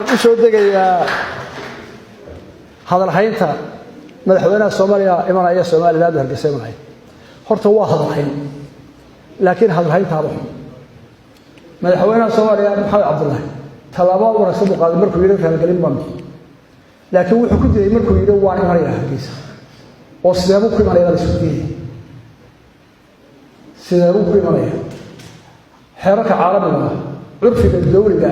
soo degaya hadal haynta madaxweynaha Soomaaliya imanaya Soomaaliland hargeysa imanaya horta waa hadal hayn laakiin hadal haynta haba madaxweynaha Soomaaliya Maxamed Cabdullaahi talaabo wanaagsan u qaaday markuu yiri kala galin baan laakiin wuxuu ku diiday markuu yiri waa imanaya hargeysa oo sidee ku imanaya la isku diiday sidee ku imanaya xeerarka caalamiga curfiga dawliga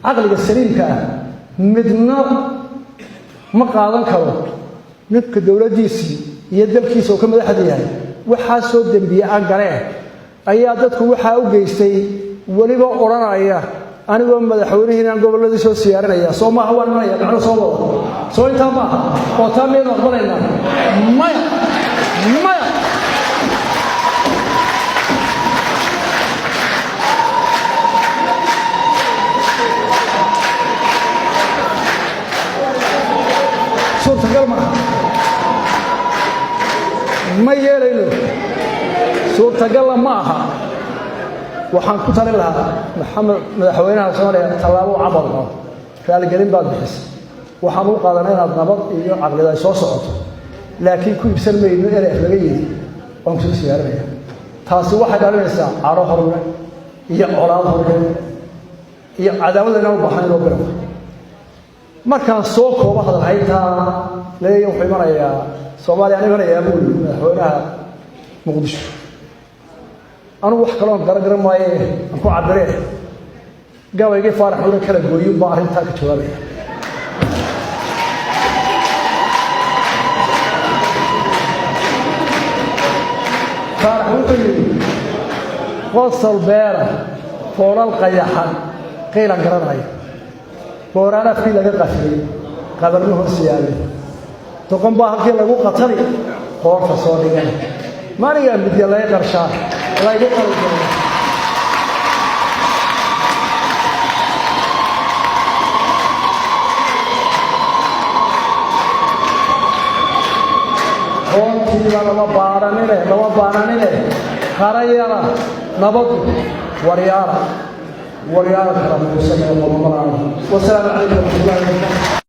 عقلك السليم كأ مدنا ما قادن كرو نك الدولة ديسي يدل كيس وكم ذا حد يعني وحاسود دنبي أنقرأ أيادتك وحاو جيستي ولي بقرانا أيه أنا بقول مدحوري هنا قبل الذي سو سيارنا أيه صوما هو أنا أيه أنا صوما صوين تما وتامين أقبلنا ما ما يلينو صورة قال معها وحنكون ترى لها محمد مدحوينها صوماليا تلاو عبرنا قال قريب بعد بحس وحنو قادنا نضبط عقل ذا صوت لكن كل بسلمي إنه إله لقيه وانكسر سيارة تاسو واحد على الإنسان عرو هرنا هي أولاد هرنا هي عداوة لنا وبحنا ربنا ما كان سوق وواحد الحياة لا يوم حمرة يا Soomaaliya anigana yaabul madaxweynaha Muqdisho anu wax kale oo gargar maaye aan ku cabirey gabayga faarax oo kala gooyo baa arinta ka jawaabay faarax wuxuu yiri qosol beera foolal qayaxan qiilan garanay boorana fi laga qafiyay qabarnu hoosiyay تقوم بها كي لغو قطري قوة فصولي ما نيجي بدي الله يقرشان الله يقرش قوم كي لما باراني له خريارا نبض وريارا كرام والسلام عليكم ورحمة الله وبركاته